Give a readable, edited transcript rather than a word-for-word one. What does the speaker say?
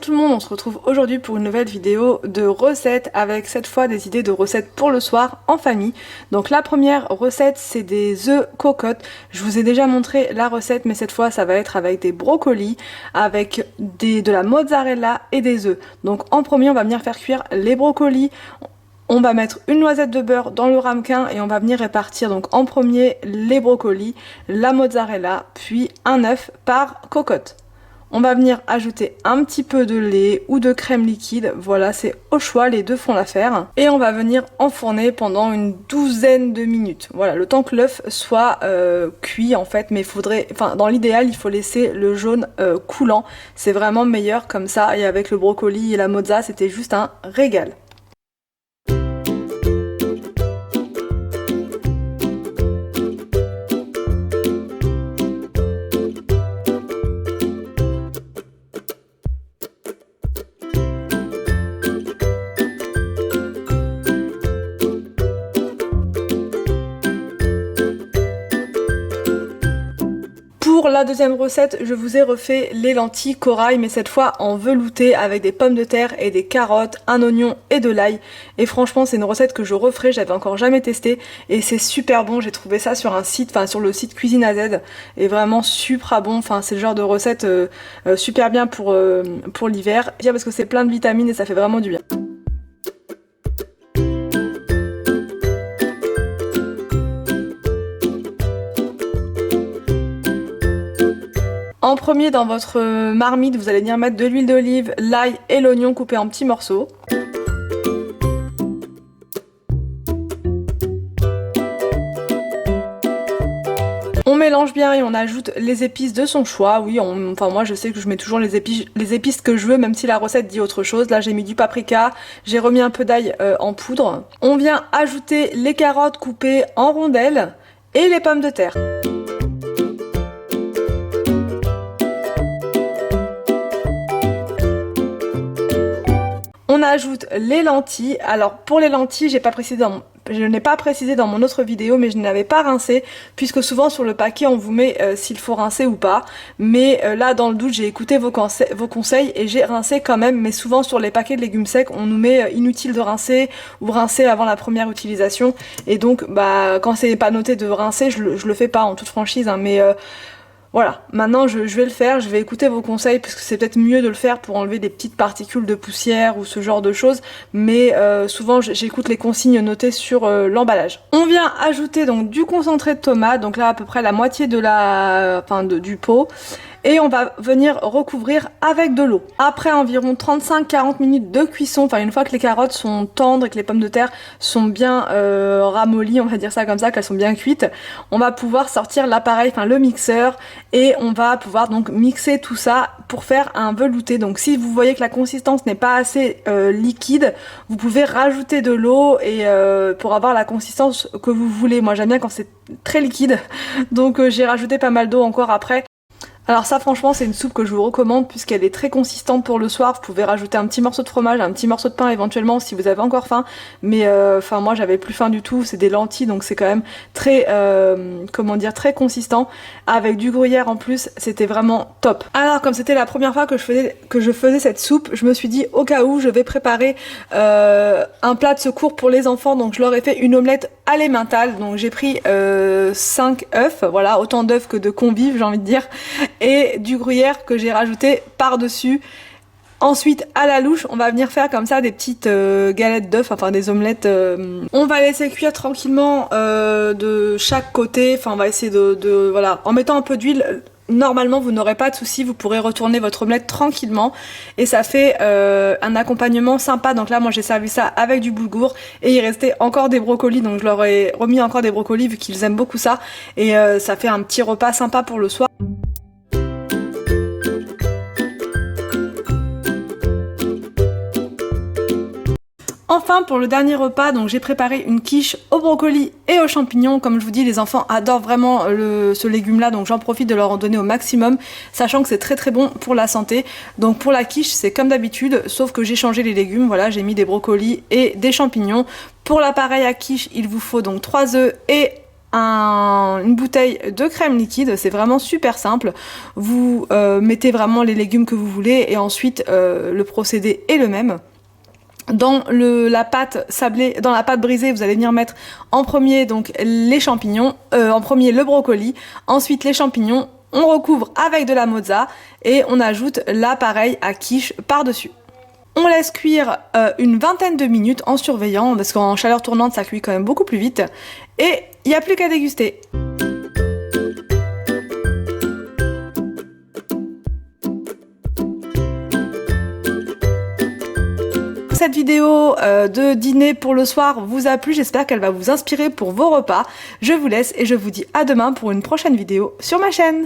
tout le monde, on se retrouve aujourd'hui pour une nouvelle vidéo de recettes avec cette fois des idées de recettes pour le soir en famille. Donc la première recette c'est des œufs cocottes. Je vous ai déjà montré la recette mais cette fois ça va être avec des brocolis, avec de la mozzarella et des œufs. Donc en premier on va venir faire cuire les brocolis. On va mettre une noisette de beurre dans le ramequin et on va venir répartir donc en premier les brocolis, la mozzarella, puis un œuf par cocotte. On va venir ajouter un petit peu de lait ou de crème liquide, voilà c'est au choix, les deux font l'affaire. Et on va venir enfourner pendant une douzaine de minutes, voilà le temps que l'œuf soit cuit en fait, mais dans l'idéal il faut laisser le jaune coulant, c'est vraiment meilleur comme ça et avec le brocoli et la mozza c'était juste un régal. Pour la deuxième recette, je vous ai refait les lentilles corail, mais cette fois en velouté avec des pommes de terre et des carottes, un oignon et de l'ail. Et franchement, c'est une recette que je referai, j'avais encore jamais testé et c'est super bon. J'ai trouvé ça sur un site, sur le site Cuisine à Z, et vraiment super bon. Enfin, c'est le genre de recette super bien pour l'hiver, parce que c'est plein de vitamines et ça fait vraiment du bien. En premier, dans votre marmite, vous allez venir mettre de l'huile d'olive, l'ail et l'oignon coupés en petits morceaux. On mélange bien et on ajoute les épices de son choix. Oui, moi je sais que je mets toujours les épices que je veux, même si la recette dit autre chose. Là j'ai mis du paprika, j'ai remis un peu d'ail en poudre. On vient ajouter les carottes coupées en rondelles et les pommes de terre. On ajoute les lentilles. Alors pour les lentilles, je n'ai pas précisé dans mon autre vidéo, mais je ne l'avais pas rincé, puisque souvent sur le paquet on vous met s'il faut rincer ou pas. Mais là dans le doute, j'ai écouté vos conseils et j'ai rincé quand même. Mais souvent sur les paquets de légumes secs, on nous met inutile de rincer ou rincer avant la première utilisation. Et donc quand c'est pas noté de rincer, je le fais pas en toute franchise, hein, mais voilà, maintenant je vais le faire, je vais écouter vos conseils parce que c'est peut-être mieux de le faire pour enlever des petites particules de poussière ou ce genre de choses, mais souvent j'écoute les consignes notées sur l'emballage. On vient ajouter donc du concentré de tomate, donc là à peu près la moitié de du pot. Et on va venir recouvrir avec de l'eau. Après environ 35-40 minutes de cuisson, une fois que les carottes sont tendres et que les pommes de terre sont bien ramollies, on va dire ça comme ça, qu'elles sont bien cuites, on va pouvoir sortir l'appareil, le mixeur, et on va pouvoir donc mixer tout ça pour faire un velouté. Donc si vous voyez que la consistance n'est pas assez liquide, vous pouvez rajouter de l'eau et pour avoir la consistance que vous voulez. Moi j'aime bien quand c'est très liquide, donc j'ai rajouté pas mal d'eau encore après. Alors ça franchement c'est une soupe que je vous recommande puisqu'elle est très consistante pour le soir. Vous pouvez rajouter un petit morceau de fromage, un petit morceau de pain éventuellement si vous avez encore faim. Mais moi j'avais plus faim du tout, c'est des lentilles donc c'est quand même très très consistant. Avec du gruyère en plus, c'était vraiment top. Alors comme c'était la première fois que je faisais cette soupe, je me suis dit au cas où je vais préparer un plat de secours pour les enfants. Donc je leur ai fait une omelette à l'emmental. Donc j'ai pris 5 œufs, voilà, autant d'œufs que de convives j'ai envie de dire, et du gruyère que j'ai rajouté par-dessus. Ensuite à la louche on va venir faire comme ça des petites galettes d'œufs, des omelettes. On va laisser cuire tranquillement de chaque côté, on va essayer voilà, en mettant un peu d'huile. Normalement vous n'aurez pas de soucis, vous pourrez retourner votre omelette tranquillement et ça fait un accompagnement sympa. Donc là moi j'ai servi ça avec du boulgour et il restait encore des brocolis, donc je leur ai remis encore des brocolis vu qu'ils aiment beaucoup ça, et ça fait un petit repas sympa pour le soir. Enfin pour le dernier repas, donc j'ai préparé une quiche au brocoli et aux champignons. Comme je vous dis, les enfants adorent vraiment ce légume là, donc j'en profite de leur en donner au maximum, sachant que c'est très très bon pour la santé. Donc pour la quiche c'est comme d'habitude, sauf que j'ai changé les légumes, voilà, j'ai mis des brocolis et des champignons. Pour l'appareil à quiche il vous faut donc 3 œufs et une bouteille de crème liquide, c'est vraiment super simple. Vous mettez vraiment les légumes que vous voulez et ensuite le procédé est le même. Dans la pâte sablée, dans la pâte brisée, vous allez venir mettre en premier donc les champignons, en premier le brocoli, ensuite les champignons, on recouvre avec de la mozza et on ajoute l'appareil à quiche par-dessus. On laisse cuire une vingtaine de minutes en surveillant, parce qu'en chaleur tournante ça cuit quand même beaucoup plus vite, et il n'y a plus qu'à déguster. Cette vidéo de dîner pour le soir vous a plu, j'espère qu'elle va vous inspirer pour vos repas. Je vous laisse et je vous dis à demain pour une prochaine vidéo sur ma chaîne.